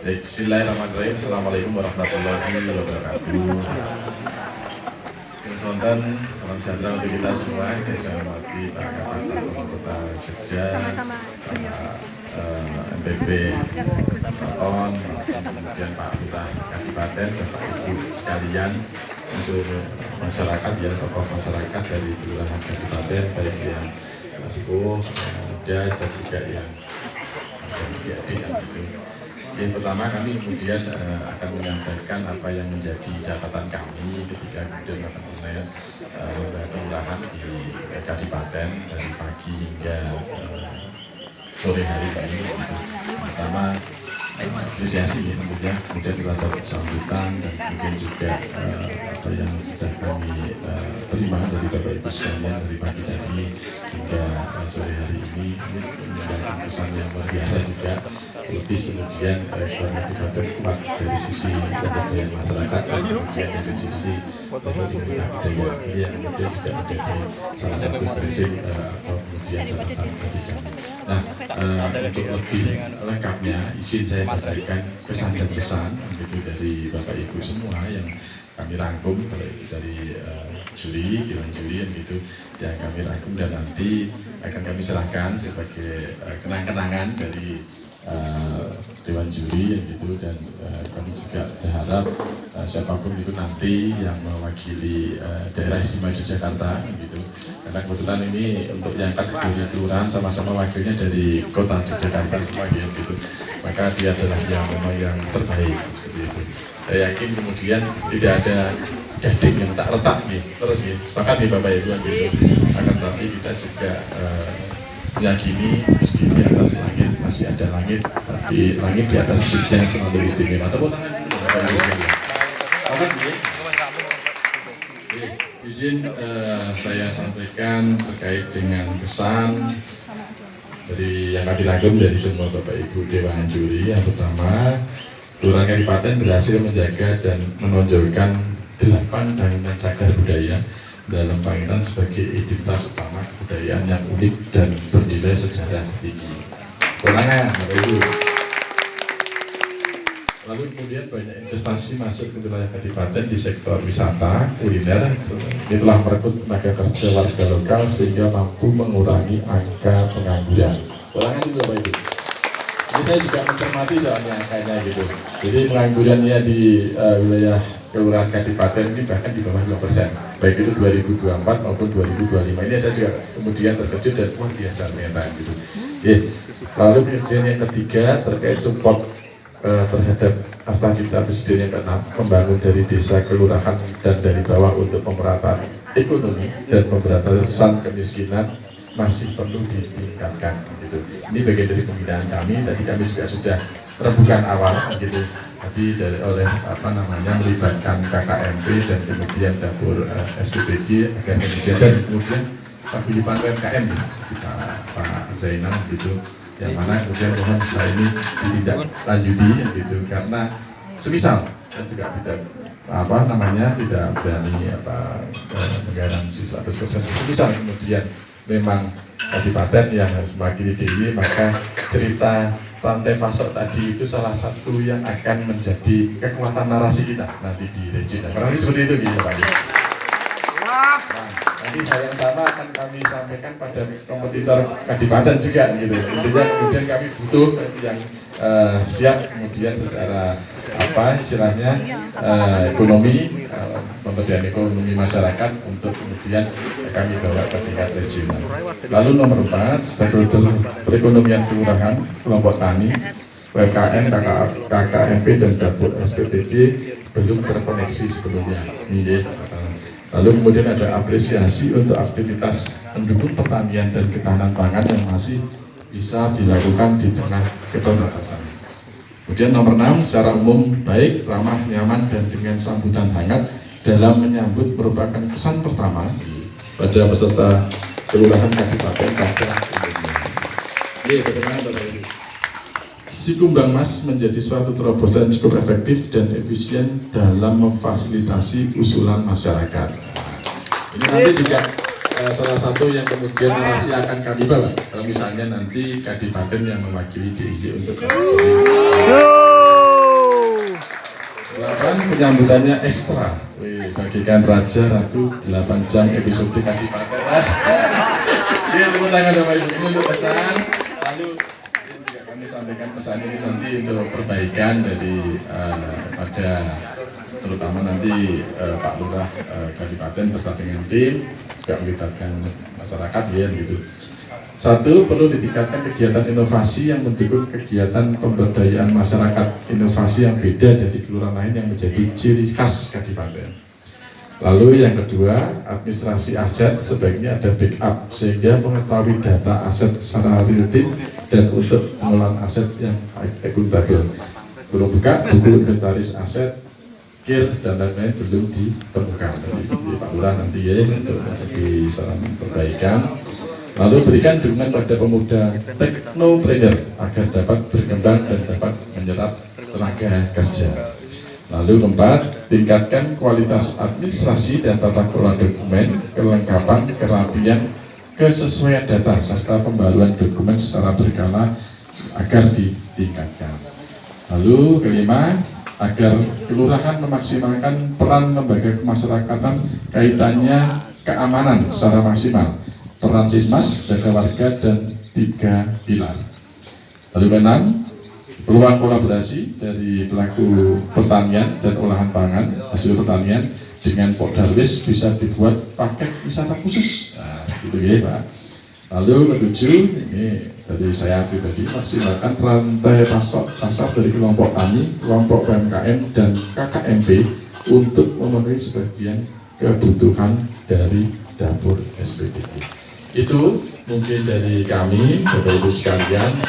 Bismillahirrahmanirrahim. Assalamualaikum warahmatullahi wabarakatuh. Spontan, salam sejahtera untuk kita semua. Saya hormati Pak Kapolres Kota Jogja, MPP Keraton, kemudian Pak Lurah Kadipaten, Bapak Ibu sekalian, unsur masyarakat ya, tokoh masyarakat dari Kelurahan Kadipaten, baik yang sepuh, muda dan juga yang adik-adik yang itu. Yang pertama kami kemudian akan menyampaikan apa yang menjadi catatan kami ketika kemudian akan mulai lomba kelurahan di Kadipaten dari pagi hingga sore hari ini. Gitu. Pertama apresiasi tentunya, kemudian kita sambutan dan kemudian juga apa yang sudah kami terima dari Bapak Ibu sekalian dari pagi tadi hingga sore hari ini meninggalkan kesan yang luar biasa juga. Lebih kemudian Kadipaten kuat dari sisi pemberdayaan masyarakat dan kemudian dari sisi budaya yang kemudian juga menjadi salah satu stressing atau kemudian catatan bagi kami. Nah, untuk lebih lengkapnya izin saya bacakan kesan dan pesan begitu dari Bapak Ibu semua yang kami rangkum, kalau itu dari juri, dewan juri yang gitu yang kami rangkum dan nanti akan kami serahkan sebagai kenang-kenangan dari dewan juri yang gitu dan kami juga berharap siapapun itu nanti yang mewakili daerah istimewa Yogyakarta gitu, karena kebetulan ini untuk yang kategori kelurahan sama-sama wakilnya dari kota Yogyakarta semua gitu, maka dia adalah yang memang yang terbaik seperti itu. Saya yakin kemudian tidak ada gading yang tak retak nih, terus nih sepakat nih Bapak Ibu gitu, akan tapi kita juga meyakini meski di atas langit masih ada langit, tapi langit di atas Jogja selalu istimewa. Tepuk tangan dulu Bapak Ibu sekalian. Izin saya sampaikan terkait dengan kesan dari yang kami rangkum dari semua Bapak Ibu Dewan Juri. Yang pertama, Kelurahan Kadipaten berhasil menjaga dan menonjolkan 8 bangunan cagar budaya dalam Pangeran sebagai identitas utama kebudayaan yang unik dan bernilai sejarah tinggi. Kewenangan, Bapak Ibu. Lalu kemudian banyak investasi masuk ke wilayah Kadipaten di sektor wisata, kuliner. Ini telah merekrut tenaga kerja warga lokal sehingga mampu mengurangi angka pengangguran. Kewenangan juga Bapak Ibu. Ini saya juga mencermati soalnya angkanya gitu. Jadi penganggurannya di wilayah Kelurahan Kadipaten ini bahkan di bawah 2%, baik itu 2024 maupun 2025. Ini saya juga kemudian terkejut dan luar biasa ternyata gitu. Lalu kemudian yang ketiga terkait support terhadap Asta Cipta Presiden yang ke-6, membangun dari desa kelurahan dan dari bawah untuk pemerataan ekonomi dan pemberantasan kemiskinan masih perlu ditingkatkan gitu. Ini bagian dari pembinaan kami. Tadi kami juga sudah rembukan awal gitu. Tadi oleh melibatkan KKMP dan kemudian dapur SPBG agar kemudian dan kemudian Paguyuban UMKM Pak Zainal gitu, yang mana kemudian mohon setelah ini ditindaklanjuti gitu, karena semisal saya juga tidak tidak berani menggaransi 100%, semisal kemudian memang Kadipaten yang semakin tinggi, maka cerita rantai pasok tadi itu salah satu yang akan menjadi kekuatan narasi kita nanti di Regina. Karena seperti itu gitu Pak. Nah, nanti hal yang sama akan kami sampaikan pada kompetitor Kadipaten juga gitu. Intinya kemudian kami butuh yang siap kemudian secara ekonomi, pemberdayaan ekonomi masyarakat untuk kemudian kami bawa ke tingkat regional. Lalu nomor 4, stakeholder perekonomian kelurahan, kelompok tani, UMKM, KKMP dan dapur SPBG belum terkoneksi sebelumnya. Lalu kemudian ada apresiasi untuk aktivitas mendukung pertanian dan ketahanan pangan yang masih bisa dilakukan di tengah keterbatasan. Kemudian nomor 6, secara umum baik, ramah, nyaman dan dengan sambutan hangat dalam menyambut merupakan kesan pertama pada peserta Kelurahan Kadipaten pada umumnya. Si Kumbang Mas menjadi suatu terobosan cukup efektif dan efisien dalam memfasilitasi usulan masyarakat. Ini nanti juga salah satu yang kemudian narasi akan kami bawa. Kalau misalnya nanti Kadipaten yang mewakili DIY untuk 8 penyambutannya ekstra. Wih, bagikan Raja Ratu 8 jam episode Kadipaten. Iya, tepuk tangan Bapak Ibu ini untuk pesan. Lalu juga kami sampaikan pesan ini nanti untuk perbaikan dari pada terutama nanti Pak Lurah Kadipaten beserta dengan tim juga melibatkan masyarakat ya gitu. Satu, perlu ditingkatkan kegiatan inovasi yang mendukung kegiatan pemberdayaan masyarakat, inovasi yang beda dari kelurahan lain yang menjadi ciri khas Kadipaten. Lalu yang kedua, administrasi aset sebaiknya ada backup sehingga mengetahui data aset secara real time dan untuk pengelolaan aset yang akuntabel. Belum buka buku inventaris aset, kir dan lain-lain belum ditemukan. Jadi Pak Lurah nanti ya untuk menjadi saran perbaikan. Lalu berikan dukungan pada pemuda teknopreneur agar dapat berkembang dan dapat menyerap tenaga kerja. Lalu keempat, tingkatkan kualitas administrasi dan tata kelola dokumen, kelengkapan, kerapian, kesesuaian data serta pembaruan dokumen secara berkala agar ditingkatkan. Lalu kelima, agar kelurahan memaksimalkan peran lembaga kemasyarakatan kaitannya keamanan secara maksimal. Peran Linmas, jaga warga, dan 3 pilar. Lalu keenam, peluang kolaborasi dari pelaku pertanian dan olahan pangan hasil pertanian dengan Pokdarwis bisa dibuat paket wisata khusus. Nah, gitu ya Pak. Lalu ketujuh, ini dari saya pribadi maksimalkan rantai pasar dari kelompok tani, kelompok UMKM, dan KKMP untuk memenuhi sebagian kebutuhan dari dapur SPBD. Itu mungkin dari kami, Bapak Ibu sekalian.